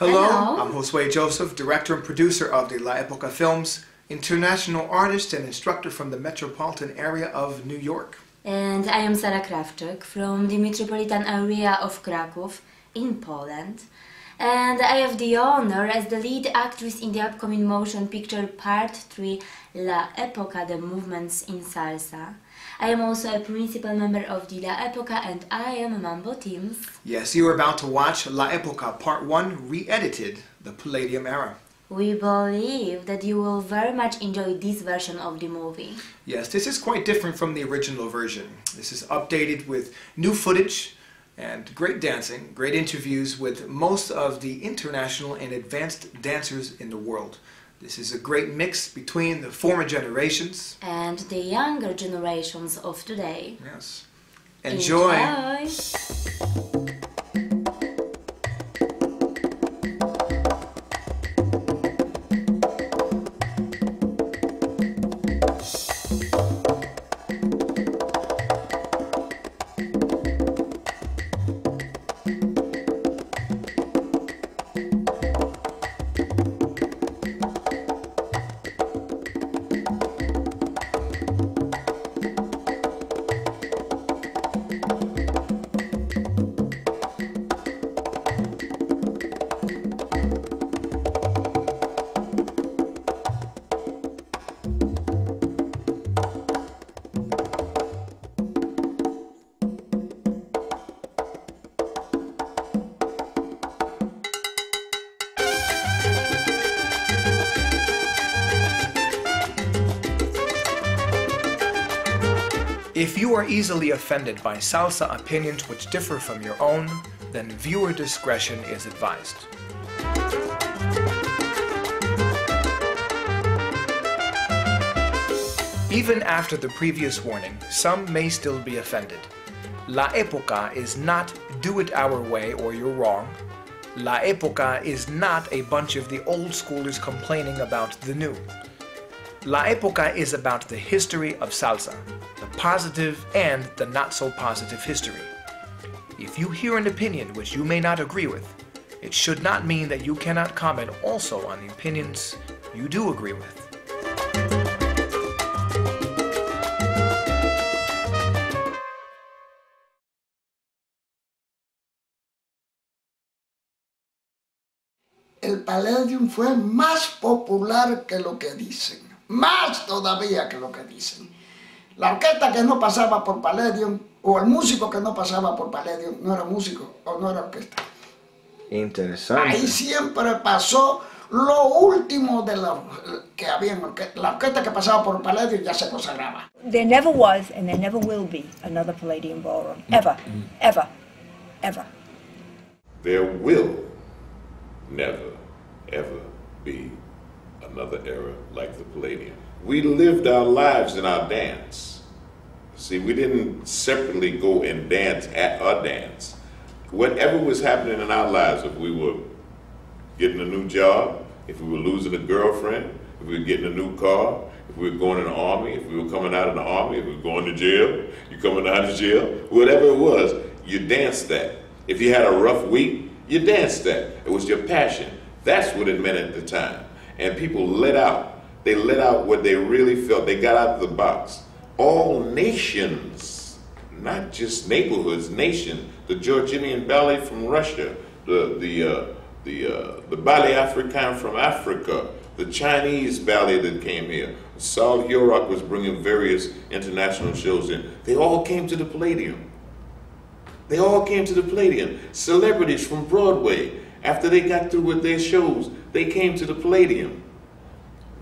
Hello, Hello. I'm Josue Joseph, director and producer of the LaEpoca Films, international artist and instructor from the metropolitan area of New York. And I am Sara Krawczyk from the metropolitan area of Kraków in Poland. And I have the honor as the lead actress in the upcoming motion picture Part 3 LaEpoca, the movements in Salsa. I am also a principal member of the LaEpoca and I am Mambo teams. Yes, you are about to watch LaEpoca Part 1 re-edited, the Palladium era. We believe that you will very much enjoy this version of the movie. Yes, this is quite different from the original version. This is updated with new footage and great dancing, great interviews with most of the international and advanced dancers in the world. This is a great mix between the former generations And the younger generations of today. Yes. Enjoy. If you are easily offended by salsa opinions which differ from your own, then viewer discretion is advised. Even after the previous warning, some may still be offended. LaEpoca is not do it our way or you're wrong. LaEpoca is not a bunch of the old schoolers complaining about the new. LaEpoca is about the history of salsa, the positive and the not so positive history. If you hear an opinion which you may not agree with, it should not mean that you cannot comment also on the opinions you do agree with. El Palladium fue más popular que lo que dicen, más todavía que lo que dicen. La orquesta que no pasaba por Palladium, o el músico que no pasaba por Palladium, no era músico o no era orquesta. Interesante. Ahí siempre pasó lo último de que había en la orquesta que pasaba por Palladium ya se consagraba. There never was and there never will be another Palladium ballroom. Ever. Ever. Ever. There will never, ever be another era like the Palladium. We lived our lives in our dance. See, we didn't separately go and dance at a dance. Whatever was happening in our lives, if we were getting a new job, if we were losing a girlfriend, if we were getting a new car, if we were going in the army, if we were coming out of the army, if we were going to jail, you coming out of jail, whatever it was, you danced that. If you had a rough week, you danced that. It was your passion. That's what it meant at the time. And people let out. They let out what they really felt. They got out of the box. All nations, not just neighborhoods, nations. The Georgian ballet from Russia, the ballet africain from Africa, the Chinese ballet that came here. Saul Hurok was bringing various international shows in. They all came to the Palladium. They all came to the Palladium. Celebrities from Broadway, after they got through with their shows, they came to the Palladium.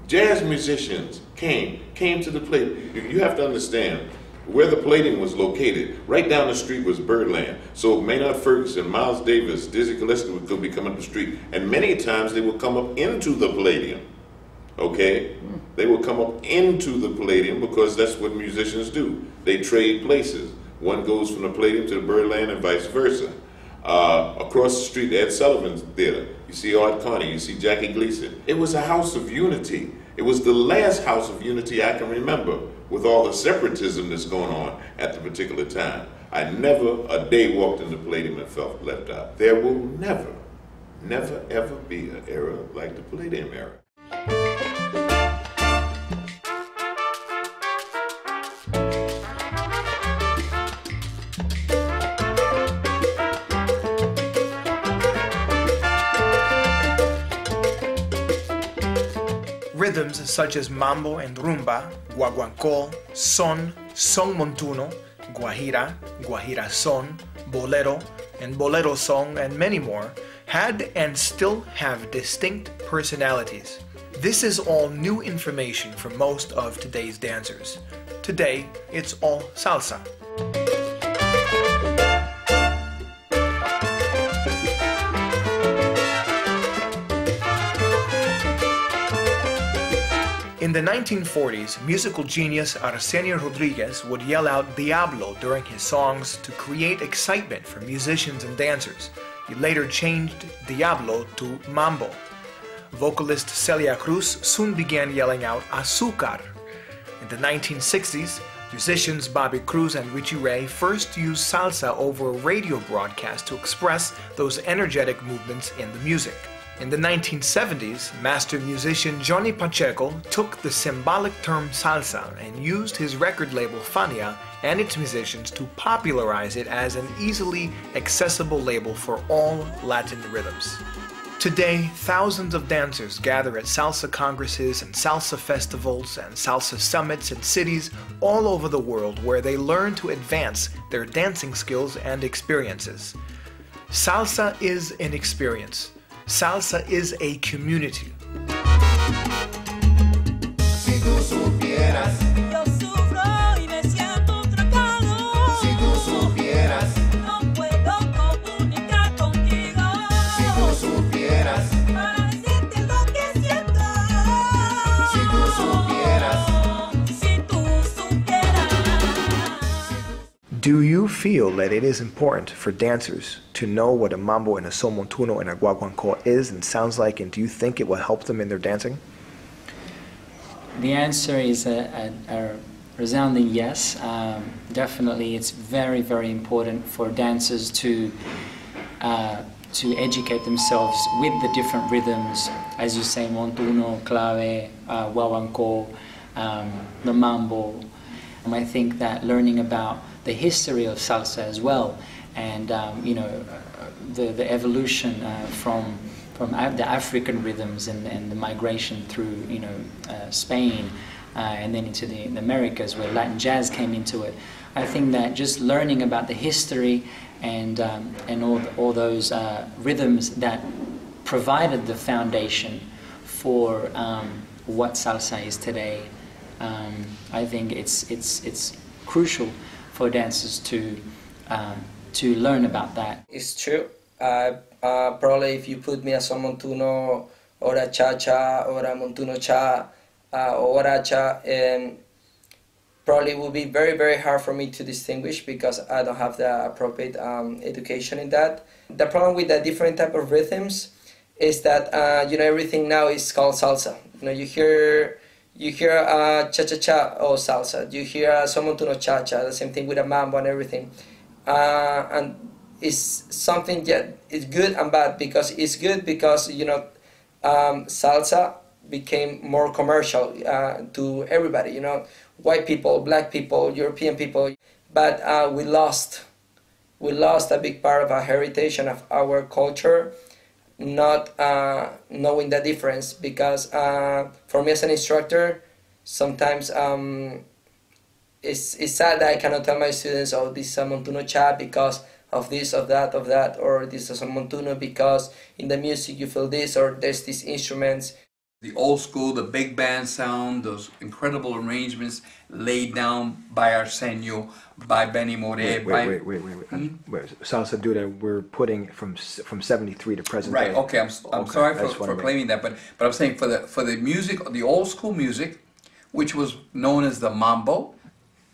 Jazz musicians came to the Palladium. You have to understand where the Palladium was located. Right down the street was Birdland. So Maynard Ferguson, Miles Davis, Dizzy Gillespie would be coming up the street. And many times they would come up into the Palladium. Okay? They would come up into the Palladium because that's what musicians do. They trade places. One goes from the Palladium to the Birdland and vice versa. Across the street, Ed Sullivan's Theater. You see Art Carney, you see Jackie Gleason. It was a house of unity. It was the last house of unity I can remember with all the separatism that's going on at the particular time. I never a day walked in the Palladium and felt left out. There will never never ever be an era like the Palladium era. Rhythms such as mambo and rumba, guaguancó, son, son-montuno, guajira, guajira son, bolero, and bolero song, and many more, had and still have distinct personalities. This is all new information for most of today's dancers. Today, it's all salsa. In the 1940s, musical genius Arsenio Rodriguez would yell out Diablo during his songs to create excitement for musicians and dancers. He later changed Diablo to Mambo. Vocalist Celia Cruz soon began yelling out Azúcar. In the 1960s, musicians Bobby Cruz and Richie Ray first used salsa over a radio broadcast to express those energetic movements in the music. In the 1970s, master musician Johnny Pacheco took the symbolic term salsa and used his record label Fania and its musicians to popularize it as an easily accessible label for all Latin rhythms. Today, thousands of dancers gather at salsa congresses and salsa festivals and salsa summits in cities all over the world where they learn to advance their dancing skills and experiences. Salsa is an experience. Salsa is a community. Si tú supieras, yo sufro y me siento atrapado. Si tú supieras, no puedo comunicar contigo. Si tú supieras, para decirte lo que siento. Si tú supieras, si tú supieras. Do you feel that it is important for dancers to know what a mambo and a son-montuno and a guaguancó is and sounds like, and do you think it will help them in their dancing? The answer is a resounding yes. Definitely, it's very, very important for dancers to educate themselves with the different rhythms, as you say, montuno, clave, guaguancó, the mambo. I think that learning about the history of salsa as well, and you know, the evolution from the African rhythms and the migration through, you know, Spain and then into the Americas where Latin jazz came into it. I think that just learning about the history and all those rhythms that provided the foundation for what salsa is today, I think it's crucial for dancers to learn about that. It's true. Probably if you put me a Son-Montuno or a cha-cha or a Montuno cha or a cha, probably it will be very, very hard for me to distinguish because I don't have the appropriate education in that. The problem with the different type of rhythms is that you know, everything now is called salsa. You know, you hear cha-cha-cha or salsa. You hear Son-Montuno cha-cha, the same thing with a mambo and everything. And it's something that is good and bad, because it's good because, you know, salsa became more commercial to everybody, you know, white people, black people, European people. But we lost a big part of our heritage and of our culture, not knowing the difference, because for me as an instructor, sometimes it's sad that I cannot tell my students, oh, this is a Montuno cha because of this, of that, or this is a Son-Montuno because in the music you feel this, or there's these instruments. The old school, the big band sound, those incredible arrangements laid down by Arsenio, by Benny More. Wait. Salsa Duda, we're putting from 73 to present right, day. okay, I'm sorry for claiming that, but I'm saying for the music, the old school music, which was known as the mambo,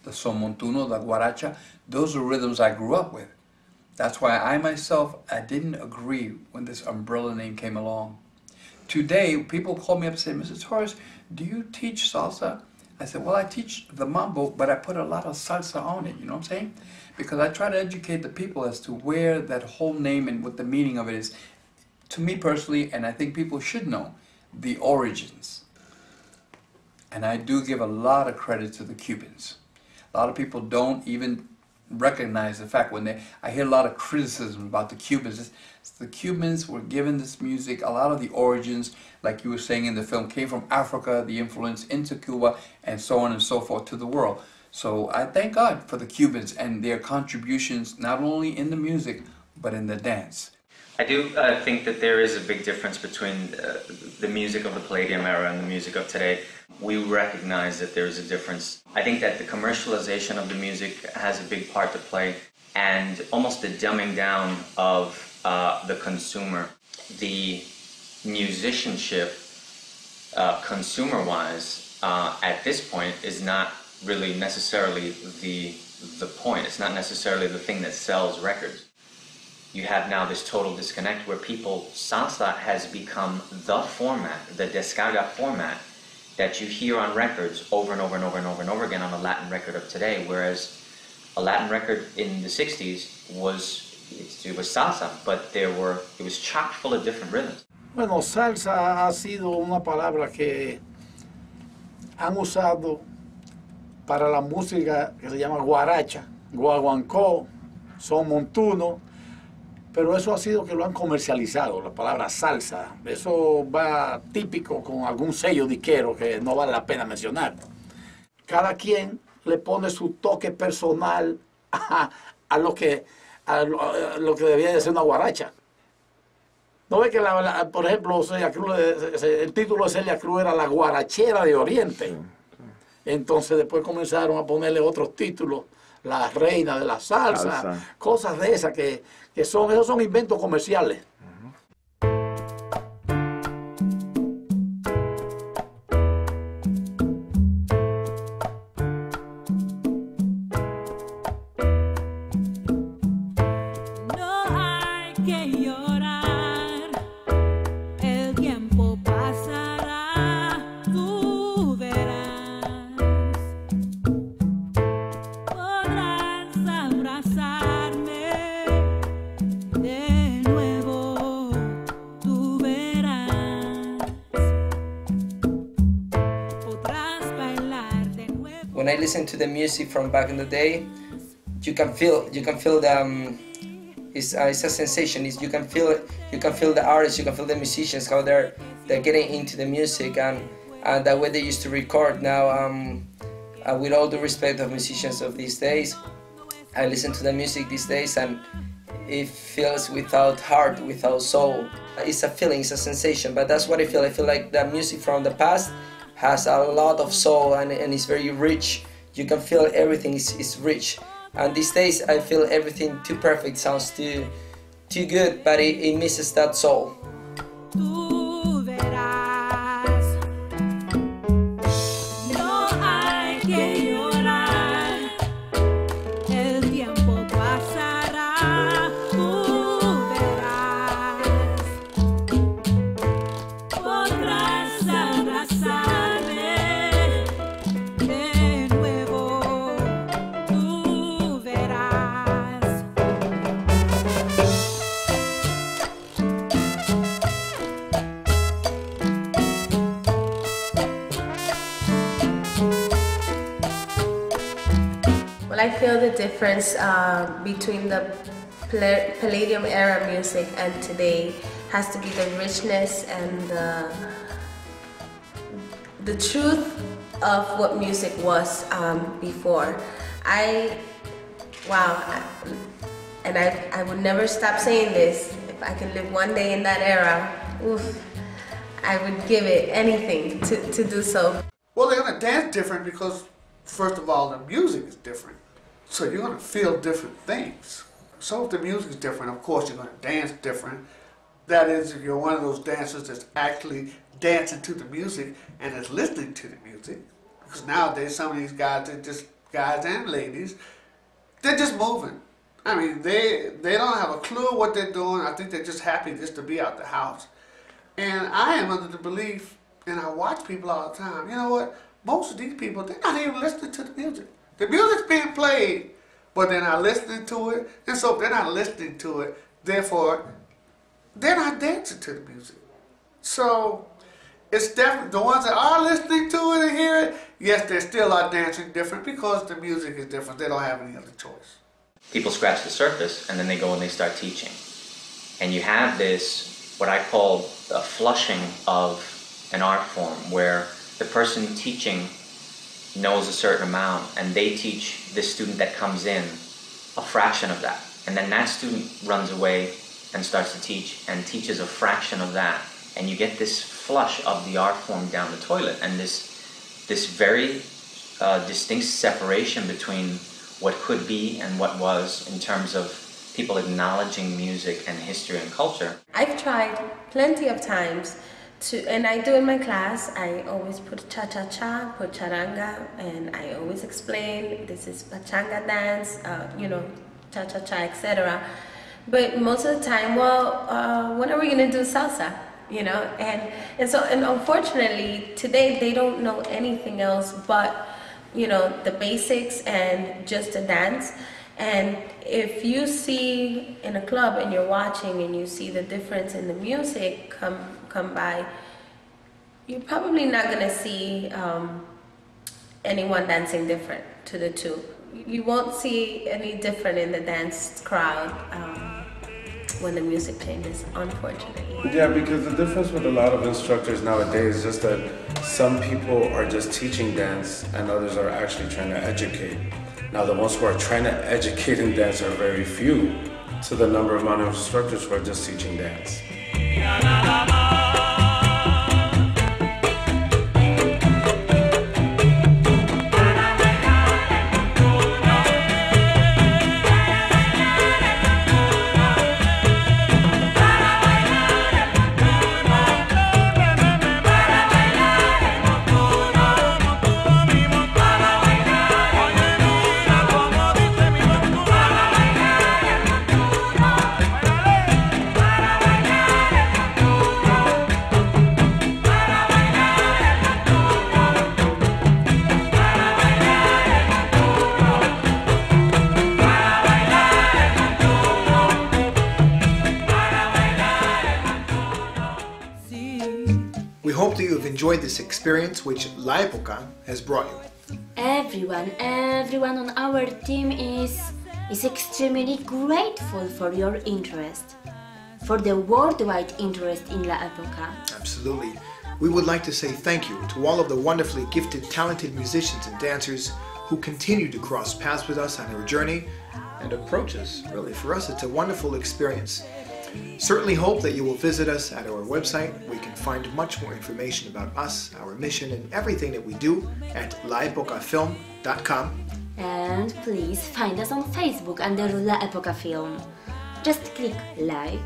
the Son-Montuno, the guaracha, those are rhythms I grew up with. That's why I myself, I didn't agree when this umbrella name came along. Today, people call me up and say, Mr. Torres, do you teach salsa? I said, well, I teach the mambo, but I put a lot of salsa on it, you know what I'm saying? Because I try to educate the people as to where that whole name and what the meaning of it is. to me personally, and I think people should know, the origins. And I do give a lot of credit to the Cubans. A lot of people don't even recognize the fact when I hear a lot of criticism about the Cubans. The Cubans were given this music, a lot of the origins, like you were saying in the film, came from Africa, the influence into Cuba, and so on and so forth to the world. So I thank God for the Cubans and their contributions, not only in the music, but in the dance. I do think that there is a big difference between the music of the Palladium era and the music of today. We recognize that there is a difference. I think that the commercialization of the music has a big part to play, and almost the dumbing down of the consumer. The musicianship, consumer-wise, at this point is not really necessarily the point. It's not necessarily the thing that sells records. You have now this total disconnect where salsa has become the format, the descarga format that you hear on records over and over and over and over and over again on a Latin record of today, whereas a Latin record in the 60s it was salsa, but it was chock full of different rhythms. Bueno, salsa ha sido una palabra que han usado para la música que se llama guaracha, guaguancó, Son-Montuno, pero eso ha sido que lo han comercializado, la palabra salsa. Eso va típico con algún sello disquero que no vale la pena mencionar. Cada quien le pone su toque personal a lo que debía de ser una guaracha. ¿No ve que, por ejemplo, Celia Cruz, el título de Celia Cruz era La Guarachera de Oriente? Entonces después comenzaron a ponerle otros títulos, La Reina de la Salsa, cosas de esas esos son inventos comerciales. When I listen to the music from back in the day, you can feel the it's a sensation. You can feel the artists, you can feel the musicians, how they're getting into the music, and the way they used to record. Now, with all the respect of musicians of these days, I listen to the music these days and it feels without heart, without soul. It's a feeling, it's a sensation, but that's what I feel. I feel like the music from the past has a lot of soul and it's very rich. You can feel everything is rich. And these days I feel everything too perfect, sounds too good, but it misses that soul. Well, I feel the difference between the Palladium era music and today has to be the richness and the truth of what music was before. I would never stop saying this. If I could live one day in that era, I would give it anything to do so. Well, they're gonna dance different because, first of all, the music is different. So you're going to feel different things. So if the music is different, of course you're going to dance different. That is, if you're one of those dancers that's actually dancing to the music and is listening to the music. Because nowadays some of these guys, they're just guys and ladies, they're just moving. I mean, they don't have a clue what they're doing. I think they're just happy just to be out the house. And I am under the belief, and I watch people all the time, you know what? Most of these people, they're not even listening to the music. The music's being played, but they're not listening to it. And so if they're not listening to it, therefore, they're not dancing to the music. So it's definitely, the ones that are listening to it and hear it, yes, they still are dancing different because the music is different. They don't have any other choice. People scratch the surface and then they go and they start teaching. And you have this, what I call a flushing of an art form, where the person teaching knows a certain amount and they teach this student that comes in a fraction of that. And then that student runs away and starts to teach and teaches a fraction of that. And you get this flush of the art form down the toilet, and this very distinct separation between what could be and what was in terms of people acknowledging music and history and culture. I've tried plenty of times to, and I do in my class, I always put cha-cha-cha, put charanga, and I always explain this is pachanga dance, you know, cha-cha-cha, etc. But most of the time, well, when are we gonna do salsa? You know, and unfortunately today they don't know anything else but, you know, the basics and just the dance. And if you see in a club and you're watching and you see the difference in the music come by, you're probably not gonna see anyone dancing different to the two. You won't see any different in the dance crowd when the music changes, unfortunately. Yeah, because the difference with a lot of instructors nowadays is just that some people are just teaching dance and others are actually trying to educate. Now the ones who are trying to educate in dance are very few to the number amount of instructors who are just teaching dance. We hope that you have enjoyed this experience which LaEpoca has brought you. Everyone on our team is extremely grateful for your interest, for the worldwide interest in LaEpoca. Absolutely. We would like to say thank you to all of the wonderfully gifted, talented musicians and dancers who continue to cross paths with us on our journey and approach us. Really, for us, it's a wonderful experience. Certainly hope that you will visit us at our website. We can find much more information about us, our mission, and everything that we do at LaEpocaFilm.com. And please find us on Facebook under LaEpocaFilm. Just click like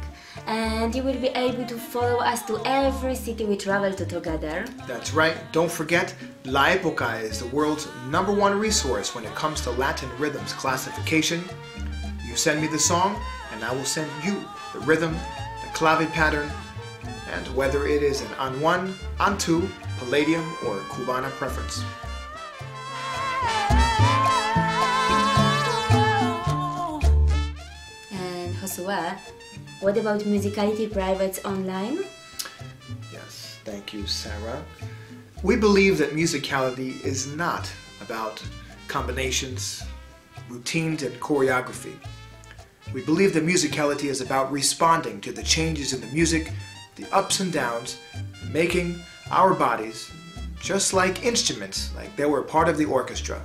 and you will be able to follow us to every city we travel to together. That's right. Don't forget, LaEpoca is the world's #1 resource when it comes to Latin rhythms classification. You send me the song and I will send you the rhythm, the clave pattern, and whether it is an on 1, on 2, Palladium, or Cubana preference. And Josue, what about Musicality Privates Online? Yes, thank you, Sarah. We believe that musicality is not about combinations, routines, and choreography. We believe that musicality is about responding to the changes in the music, the ups and downs, making our bodies just like instruments, like they were part of the orchestra.